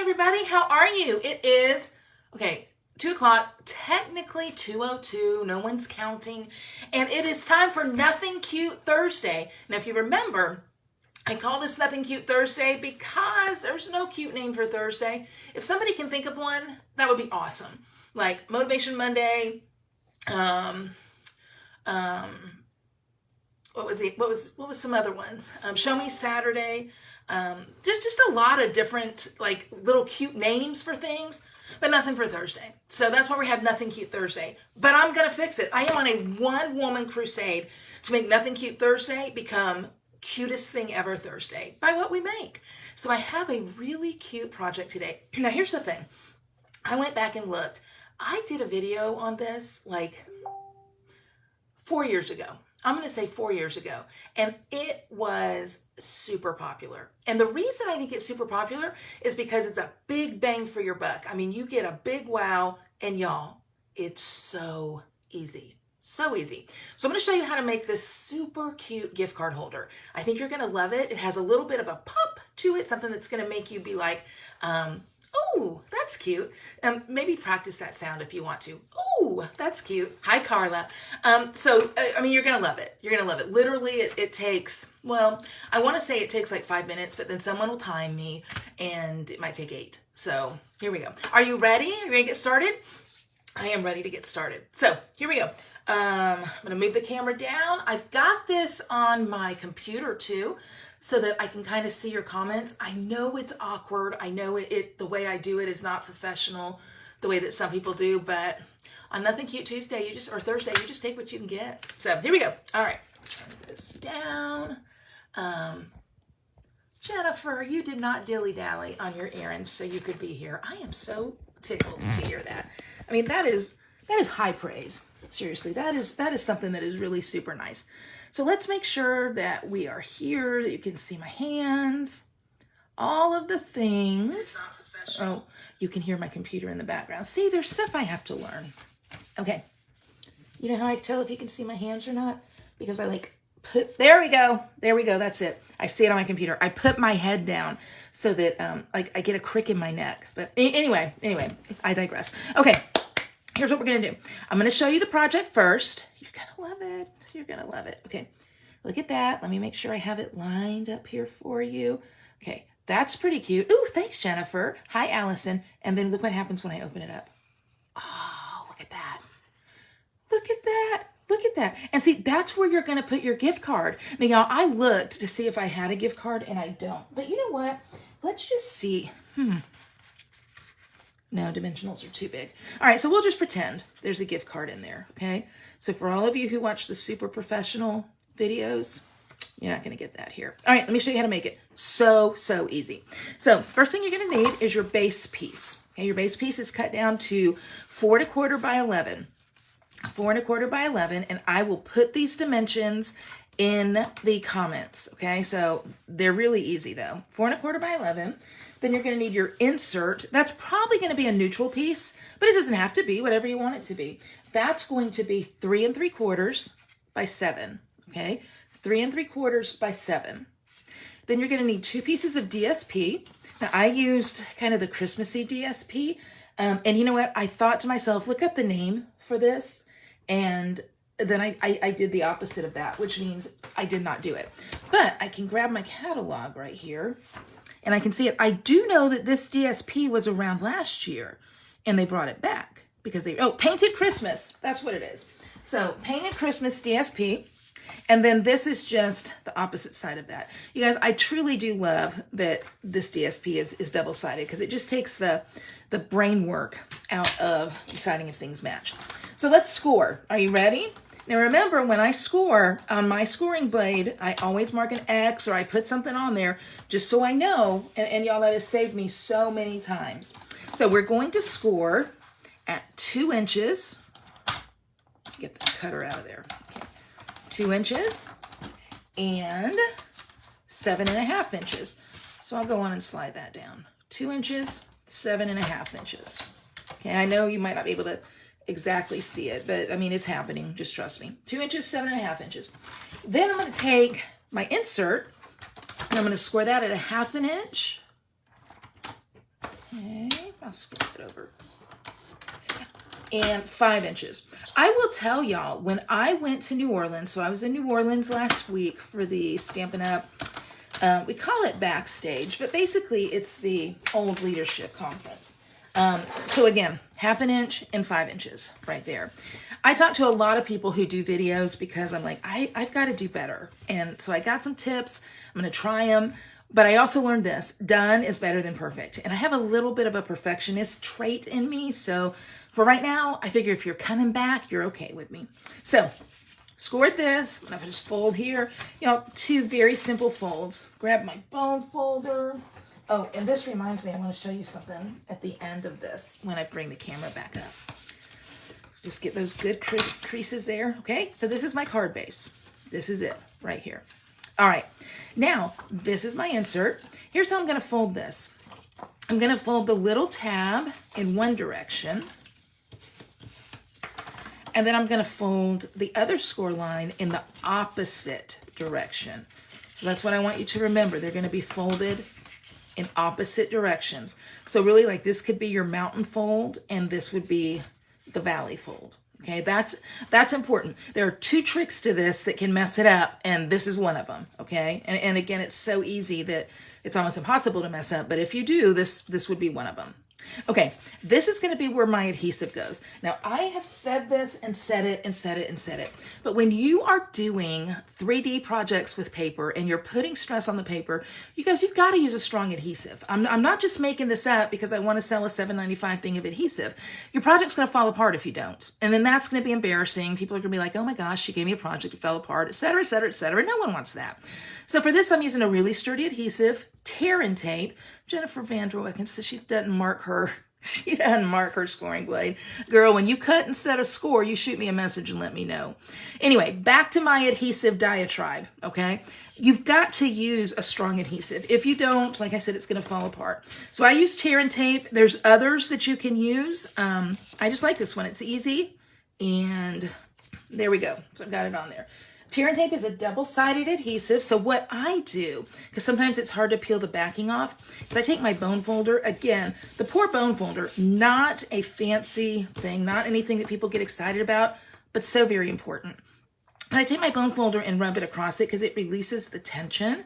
everybody, how are you? It is, okay, 2 o'clock, technically 2:02, no one's counting, and it is time for Nothing Cute Thursday. Now, if you remember, I call this Nothing Cute Thursday because there's no cute name for Thursday. If somebody can think of one, that would be awesome. Like Motivation Monday, what was some other ones? Show Me Saturday. There's just a lot of different like little cute names for things, but nothing for Thursday. So that's why we have Nothing Cute Thursday. But I'm gonna fix it. I am on a one-woman crusade to make Nothing Cute Thursday become Cutest Thing Ever Thursday by what we make. So I have a really cute project today. Now here's the thing. I went back and looked. I did a video on this like 4 years ago. I'm going to say 4 years ago, and it was super popular. And the reason I think it's super popular is because it's a big bang for your buck. I mean, you get a big wow, and y'all, it's so easy. So easy. So I'm going to show you how to make this super cute gift card holder. I think you're going to love it. It has a little bit of a pop to it, something that's going to make you be like, oh, that's cute. Maybe practice that sound if you want to. Oh, that's cute. Hi, Carla. I mean, you're going to love it. You're going to love it. Literally, it takes, well, I want to say it takes like 5 minutes, but then someone will time me and it might take 8. So here we go. Are you ready? Are you ready to get started? I am ready to get started. So here we go. I'm going to move the camera down. I've got this on my computer too, so that I can kind of see your comments. I know it's awkward. I know the way I do it is not professional, the way that some people do, but on Nothing Cute Tuesday, or Thursday, you just take what you can get. So here we go. All right, turn this down. Jennifer, you did not dilly-dally on your errands so you could be here. I am so tickled to hear that. I mean, that is high praise. Seriously, that is something that is really super nice. So let's make sure that we are here, that you can see my hands, all of the things. Oh, you can hear my computer in the background. See, there's stuff I have to learn. Okay. You know how I tell if you can see my hands or not? Because I there we go. There we go. That's it. I see it on my computer. I put my head down so that I get a crick in my neck. But anyway, I digress. Okay. Here's what we're going to do. I'm going to show you the project first. You're going to love it. You're going to love it. Okay. Look at that. Let me make sure I have it lined up here for you. Okay. That's pretty cute. Ooh, thanks, Jennifer. Hi, Allison. And then look what happens when I open it up. Oh, look at that. Look at that. Look at that. And see, that's where you're going to put your gift card. Now, y'all, I looked to see if I had a gift card, and I don't. But you know what? Let's just see. No, dimensionals are too big. All right, so we'll just pretend there's a gift card in there, okay? So for all of you who watch the super professional videos, you're not going to get that here. All right, let me show you how to make it. So easy. So first thing you're going to need is your base piece. Okay, your base piece is cut down to 4 1/4 by 11. 4 1/4 by 11, and I will put these dimensions in the comments, okay? So they're really easy though. 4 1/4 by 11. Then you're going to need your insert. That's probably going to be a neutral piece, but it doesn't have to be, whatever you want it to be. That's going to be 3 3/4 by 7, okay? 3 3/4 by 7. Then you're going to need 2 pieces of DSP. Now, I used kind of the Christmassy DSP, and you know what? I thought to myself, look up the name for this, and then I did the opposite of that, which means I did not do it. But I can grab my catalog right here, and I can see it. I do know that this DSP was around last year, and they brought it back because Painted Christmas. That's what it is. So Painted Christmas DSP. And then this is just the opposite side of that. You guys, I truly do love that this DSP is double-sided because it just takes the brain work out of deciding if things match. So let's score. Are you ready? Now remember, when I score on my scoring blade, I always mark an X or I put something on there just so I know, and y'all, that has saved me so many times. So we're going to score at 2 inches. Get the cutter out of there. Okay. 2 inches and 7.5 inches. So I'll go on and slide that down. 2 inches, 7.5 inches. Okay, I know you might not be able to exactly see it, but I mean, it's happening. Just trust me. 2 inches, 7.5 inches. Then I'm going to take my insert and I'm going to score that at 1/2 inch Okay, I'll skip it over. And 5 inches. I will tell y'all, when I went to New Orleans, so I was in New Orleans last week for the Stampin' Up! We call it Backstage, but basically it's the Old Leadership Conference. So again, 1/2 inch and 5 inches right there. I talk to a lot of people who do videos because I'm like, I've got to do better. And so I got some tips. I'm going to try them. But I also learned this, done is better than perfect. And I have a little bit of a perfectionist trait in me. So for right now, I figure if you're coming back, you're okay with me. So scored this. I'm going to just fold here. You know, 2 very simple folds. Grab my bone folder. Oh, and this reminds me, I want to show you something at the end of this when I bring the camera back up. Just get those good creases there. Okay, so this is my card base. This is it right here. All right, now this is my insert. Here's how I'm going to fold this. I'm going to fold the little tab in one direction. And then I'm going to fold the other score line in the opposite direction. So that's what I want you to remember. They're going to be folded in opposite directions. So really, like, this could be your mountain fold and this would be the valley fold. Okay, that's important. There are 2 tricks to this that can mess it up, and this is one of them. Okay, and again, it's so easy that it's almost impossible to mess up, but if you do, this would be one of them. Okay, this is going to be where my adhesive goes. Now, I have said this and said it and said it and said it, but when you are doing 3D projects with paper and you're putting stress on the paper, you guys, you've got to use a strong adhesive. I'm not just making this up because I want to sell a $7.95 thing of adhesive. Your project's going to fall apart if you don't. And then that's going to be embarrassing. People are going to be like, oh my gosh, she gave me a project, it fell apart, et cetera, et cetera, et cetera. No one wants that. So for this, I'm using a really sturdy adhesive, tear and tape. Jennifer Vanderwick, and so she doesn't mark her scoring blade. Girl, when you cut and set a score, you shoot me a message and let me know. Anyway, back to my adhesive diatribe, okay? You've got to use a strong adhesive. If you don't, like I said, it's going to fall apart. So I use tear and tape. There's others that you can use. I just like this one. It's easy. And there we go. So I've got it on there. Tear and tape is a double-sided adhesive. So what I do, because sometimes it's hard to peel the backing off, is I take my bone folder. Again, the poor bone folder, not a fancy thing, not anything that people get excited about, but so very important. And I take my bone folder and rub it across it because it releases the tension.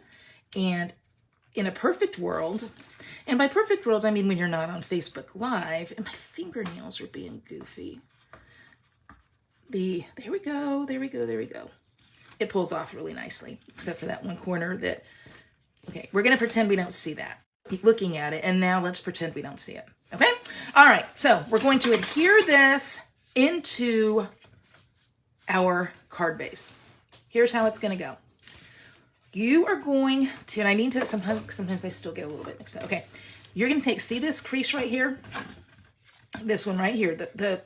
And in a perfect world, and by perfect world, I mean when you're not on Facebook Live, and my fingernails are being goofy. There we go, there we go, there we go. It pulls off really nicely, except for that one corner that, okay, we're going to pretend we don't see that. Keep looking at it, and now let's pretend we don't see it, okay? All right, so we're going to adhere this into our card base. Here's how it's going to go. You are going to, and I need to, sometimes I still get a little bit mixed up. Okay, you're going to take, see this crease right here? This one right here, the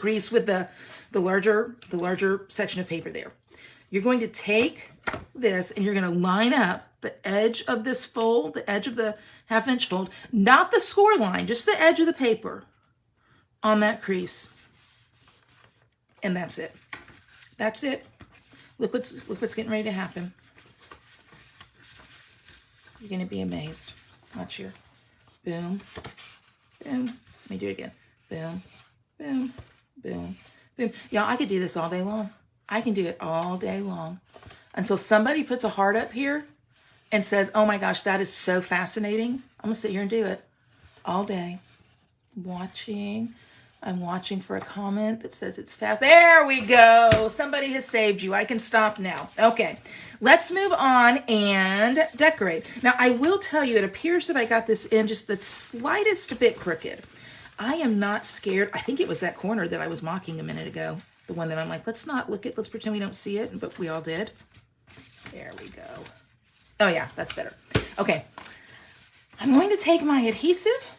crease with the larger section of paper there. You're going to take this and you're going to line up the edge of this fold, the edge of the 1/2 inch fold, not the score line, just the edge of the paper on that crease. And that's it. That's it. Look what's getting ready to happen. You're going to be amazed. Watch here. Boom. Boom. Let me do it again. Boom. Boom. Boom. Boom. Y'all, I could do this all day long. I can do it all day long until somebody puts a heart up here and says, oh my gosh, that is so fascinating. I'm going to sit here and do it all day. Watching. I'm watching for a comment that says it's fast. There we go. Somebody has saved you. I can stop now. Okay, let's move on and decorate. Now, I will tell you, it appears that I got this in just the slightest bit crooked. I am not scared. I think it was that corner that I was mocking a minute ago. The one that I'm like, let's not look at, let's pretend we don't see it, but we all did. There we go. Oh yeah, that's better. Okay, I'm going to take my adhesive.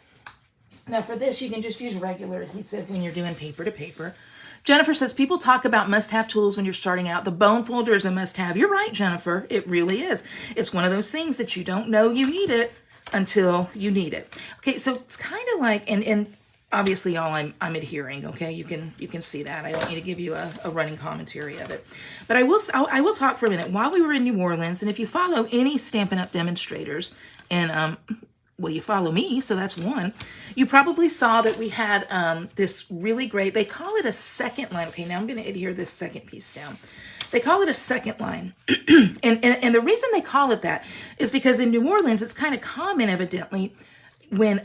Now for this, you can just use regular adhesive when you're doing paper to paper. Jennifer says, people talk about must-have tools when you're starting out. The bone folder is a must-have. You're right, Jennifer. It really is. It's one of those things that you don't know you need it until you need it. Okay, so it's kind of like, and obviously, y'all, I'm adhering, okay? You can see that. I don't need to give you a running commentary of it. But I will talk for a minute. While we were in New Orleans, and if you follow any Stampin' Up! Demonstrators, and well, you follow me, so that's one. You probably saw that we had this really great, they call it a second line. Okay, now I'm going to adhere this second piece down. They call it a second line. and the reason they call it that is because in New Orleans, it's kind of common, evidently, when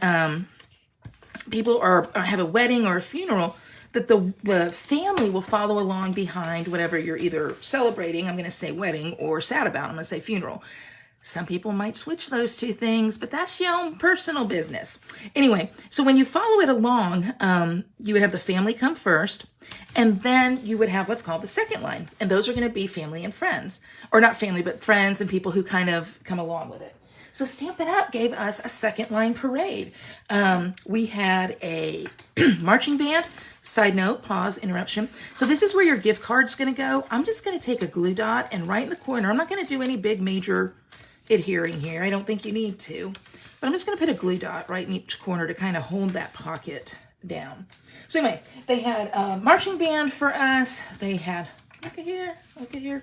people have a wedding or a funeral, that the family will follow along behind whatever you're either celebrating, I'm going to say wedding, or sad about, I'm going to say funeral. Some people might switch those two things, but that's your own personal business. Anyway, so when you follow it along, you would have the family come first, and then you would have what's called the second line. And those are going to be family and friends. Or not family, but friends and people who kind of come along with it. So Stampin' Up! Gave us a second line parade. We had a marching band. Side note, pause, interruption. So this is where your gift card's going to go. I'm just going to take a glue dot and right in the corner. I'm not going to do any big major adhering here. I don't think you need to. But I'm just going to put a glue dot right in each corner to kind of hold that pocket down. So anyway, they had a marching band for us. They had, look at here, look at here.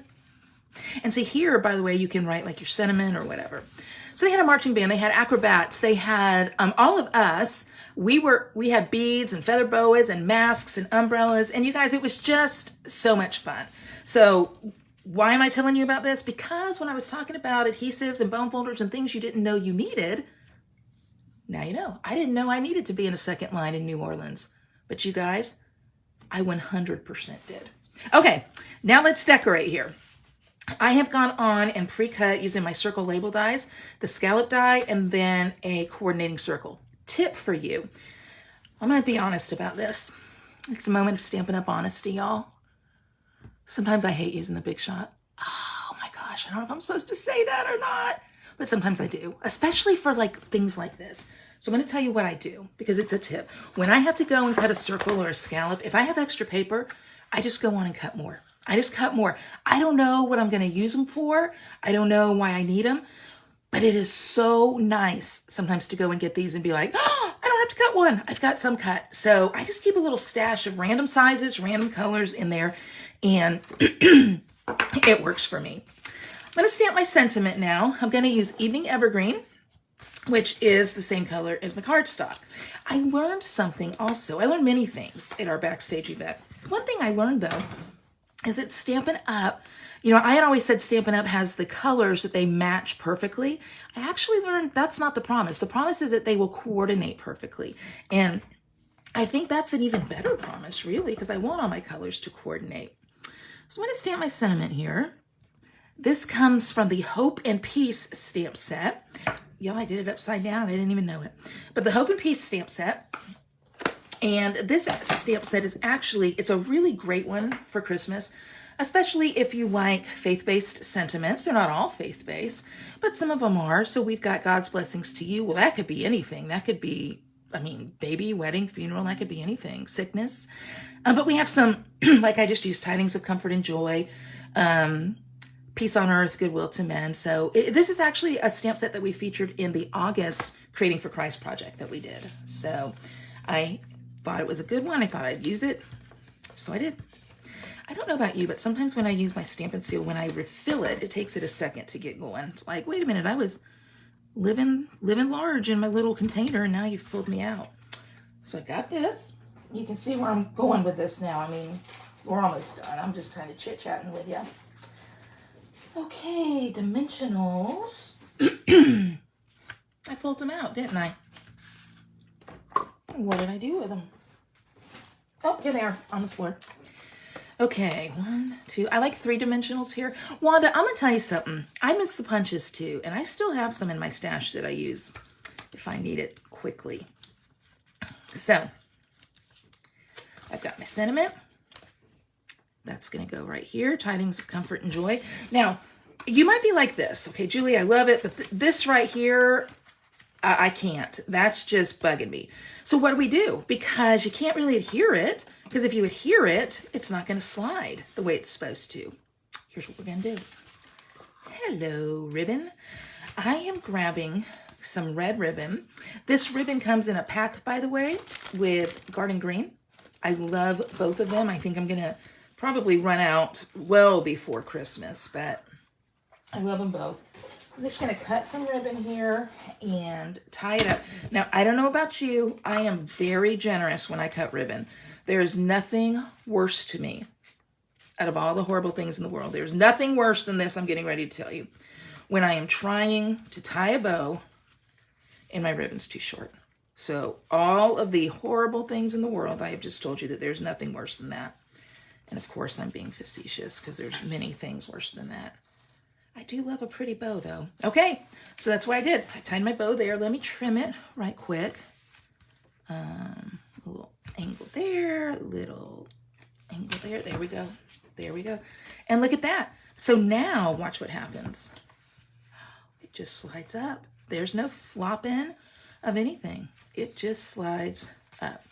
And see here, by the way, you can write like your sentiment or whatever. So they had a marching band, they had acrobats, they had all of us. We had beads and feather boas and masks and umbrellas. And you guys, it was just so much fun. So why am I telling you about this? Because when I was talking about adhesives and bone folders and things you didn't know you needed, now you know. I didn't know I needed to be in a second line in New Orleans. But you guys, I 100% did. Okay, now let's decorate here. I have gone on and pre-cut using my circle label dies, the scallop die, and then a coordinating circle. Tip for you. I'm going to be honest about this. It's a moment of Stampin' Up! Honesty, y'all. Sometimes I hate using the Big Shot. Oh my gosh, I don't know if I'm supposed to say that or not, but sometimes I do, especially for like things like this. So I'm going to tell you what I do because it's a tip. When I have to go and cut a circle or a scallop, if I have extra paper, I just go on and cut more. I just cut more. I don't know what I'm going to use them for. I don't know why I need them, but it is so nice sometimes to go and get these and be like, oh, I don't have to cut one. I've got some cut. So I just keep a little stash of random sizes, random colors in there, and it works for me. I'm going to stamp my sentiment now. I'm going to use Evening Evergreen, which is the same color as my cardstock. I learned something also. I learned many things at our backstage event. One thing I learned, though, is that Stampin' Up!, you know, I had always said Stampin' Up! Has the colors that they match perfectly. I actually learned that's not the promise. The promise is that they will coordinate perfectly. And I think that's an even better promise, really, because I want all my colors to coordinate. So I'm going to stamp my sentiment here. This comes from the Hope and Peace stamp set. Y'all, I did it upside down. I didn't even know it. But the Hope and Peace stamp set. And this stamp set is actually, it's a really great one for Christmas, especially if you like faith-based sentiments. They're not all faith-based, but some of them are. So we've got God's blessings to you. Well, that could be anything. That could be, I mean, baby, wedding, funeral, that could be anything. Sickness. But we have some, like I just used, tidings of comfort and joy, peace on earth, goodwill to men. So this is actually a stamp set that we featured in the August Creating for Christ project that we did. So I thought it was a good one. I thought I'd use it. So I did. I don't know about you, but sometimes when I use my Stampin' Seal, when I refill it, it takes it a second to get going. It's like, wait a minute, I was living large in my little container, and now you've pulled me out. So I got this. You can see where I'm going with this now. I mean, we're almost done. I'm just kind of chit-chatting with you. Okay, dimensionals. I pulled them out, didn't I? What did I do with them? Oh, here they are on the floor. Okay, 1, 2. I like 3 dimensionals here. Wanda, I'm going to tell you something. I miss the punches too, and I still have some in my stash that I use if I need it quickly. So, I've got my sentiment. That's going to go right here. Tidings of comfort and joy. Now, you might be like this. Okay, Julie, I love it, but this right here, I can't. That's just bugging me. So what do we do? Because you can't really adhere it, because if you adhere it, it's not going to slide the way it's supposed to. Here's what we're going to do. Hello, ribbon. I am grabbing some red ribbon. This ribbon comes in a pack, by the way, with Garden Green. I love both of them. I think I'm going to probably run out well before Christmas, but I love them both. I'm just going to cut some ribbon here and tie it up. Now, I don't know about you. I am very generous when I cut ribbon. There is nothing worse to me out of all the horrible things in the world. There's nothing worse than this I'm getting ready to tell you. When I am trying to tie a bow and my ribbon's too short. So all of the horrible things in the world, I have just told you that there's nothing worse than that. And of course, I'm being facetious because there's many things worse than that. I do love a pretty bow though. Okay, so that's what I did. I tied my bow there. Let me trim it right quick. A little angle there, a little angle there. There we go. There we go. And look at that. So now watch what happens. It just slides up. There's no flopping of anything. It just slides up.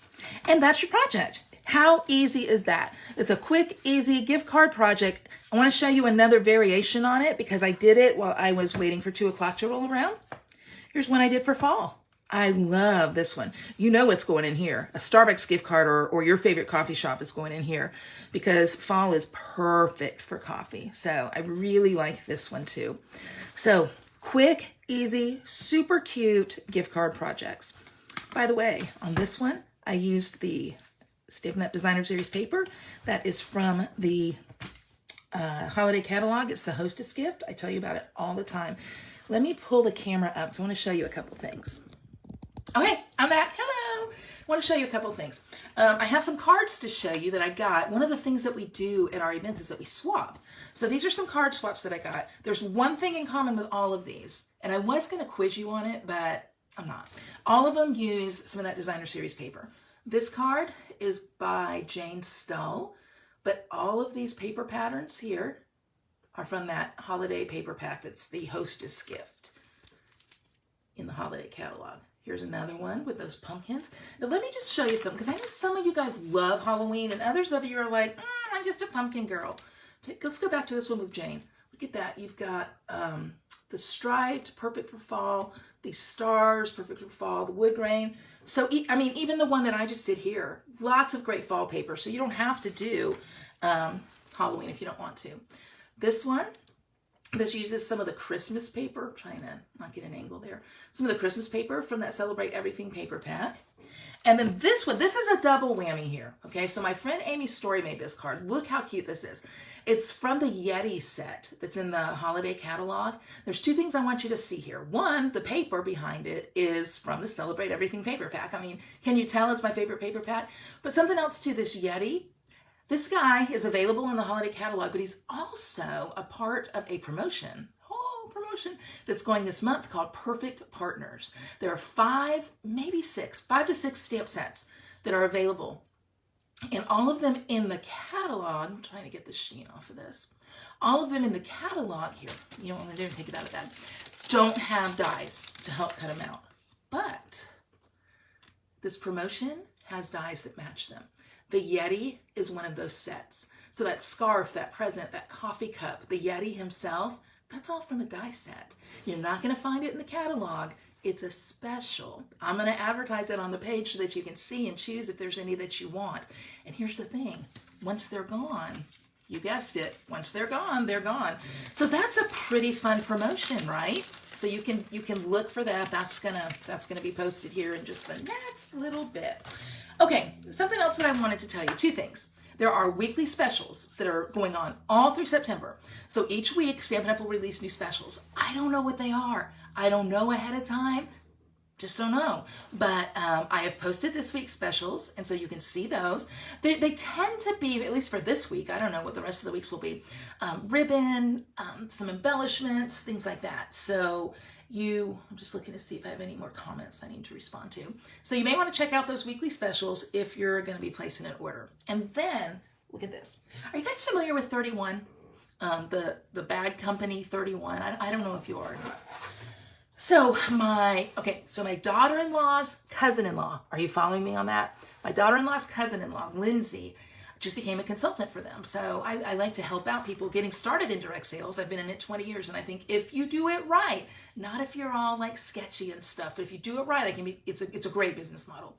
And that's your project. How easy is that? It's a quick, easy gift card project. I want to show you another variation on it because I did it while I was waiting for 2 o'clock to roll around. Here's one I did for fall. I love this one. You know what's going in here. A Starbucks gift card or your favorite coffee shop is going in here because fall is perfect for coffee. So I really like this one too. So quick, easy, super cute gift card projects. By the way, on this one, I used the Stampin' Up! Designer Series paper. That is from the holiday catalog. It's the Hostess gift. I tell you about it all the time. Let me pull the camera up because I want to show you a couple things. Okay, I'm back. Hello. I want to show you a couple things. I have some cards to show you that I got. One of the things that we do at our events is that we swap. So these are some card swaps that I got. There's one thing in common with all of these, and I was going to quiz you on it, but I'm not. All of them use some of that Designer Series paper. This card is by Jane Stull, but all of these paper patterns here are from that holiday paper pack that's the Hostess gift in the holiday catalog. Here's another one with those pumpkins. Now let me just show you something, because I know some of you guys love Halloween and others of you are like, I'm just a pumpkin girl. Let's go back to this one with Jane. Look at that. You've got the striped, perfect for fall, these stars, perfect for fall, the wood grain. So, I mean, even the one that I just did here, lots of great fall paper. So you don't have to do Halloween if you don't want to. This one, this uses some of the Christmas paper. I'm trying to not get an angle there. Some of the Christmas paper from that Celebrate Everything paper pack. And then this one, this is a double whammy here. Okay, so my friend Amy Story made this card. Look how cute this is. It's from the Yeti set that's in the holiday catalog. There's 2 things I want you to see here. One, the paper behind it is from the Celebrate Everything paper pack. I mean, can you tell it's my favorite paper pack? But something else too, this Yeti. This guy is available in the holiday catalog, but he's also a part of a promotion. Promotion that's going this month called Perfect Partners. There are 5 to 6 stamp sets that are available. And all of them in the catalog, I'm trying to get the sheen off of this. All of them in the catalog here, you don't want to do anything about that, don't have dies to help cut them out. But this promotion has dies that match them. The Yeti is one of those sets. So that scarf, that present, that coffee cup, the Yeti himself, that's all from a die set. You're not going to find it in the catalog. It's a special. I'm going to advertise it on the page so that you can see and choose if there's any that you want. And here's the thing. Once they're gone, you guessed it, once they're gone, they're gone. So that's a pretty fun promotion, right? So you can look for that. That's gonna be posted here in just the next little bit. Okay, something else that I wanted to tell you. 2 things. There are weekly specials that are going on all through September. So each week, Stampin' Up! Will release new specials. I don't know what they are. I don't know ahead of time. Just don't know. But I have posted this week's specials, and so you can see those. They tend to be, at least for this week, I don't know what the rest of the weeks will be, ribbon, some embellishments, things like that. So I'm just looking to see if I have any more comments I need to respond to. So you may want to check out those weekly specials if you're going to be placing an order. And then, look at this. Are you guys familiar with 31? The bag company 31? I don't know if you are or not. So my daughter-in-law's cousin-in-law, are you following me on that? My daughter-in-law's cousin-in-law, Lindsay, just became a consultant for them. So I like to help out people getting started in direct sales. I've been in it 20 years, and I think if you do it right, not if you're all like sketchy and stuff, but if you do it right, it's a great business model.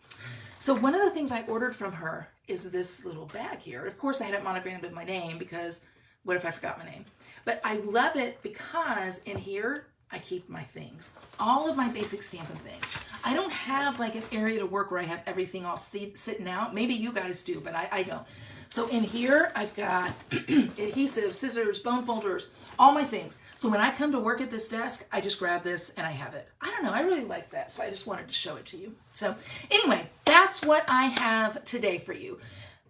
So one of the things I ordered from her is this little bag here. Of course, I had it monogrammed with my name because what if I forgot my name? But I love it because in here, I keep my things. All of my basic Stampin' things. I don't have like an area to work where I have everything all sitting out. Maybe you guys do, but I don't. So in here, I've got adhesive, scissors, bone folders, all my things. So when I come to work at this desk, I just grab this and I have it. I don't know, I really like that, so I just wanted to show it to you. So anyway, that's what I have today for you.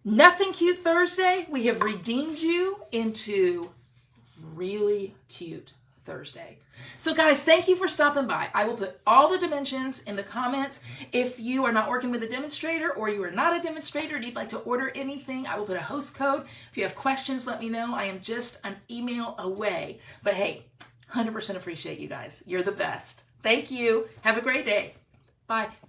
Nothing Cute Thursday. We have redeemed you into really cute Thursday. So guys, thank you for stopping by. I will put all the dimensions in the comments. If you are not working with a demonstrator or you are not a demonstrator and you'd like to order anything, I will put a host code. If you have questions, let me know. I am just an email away. But hey, 100% appreciate you guys. You're the best. Thank you. Have a great day. Bye.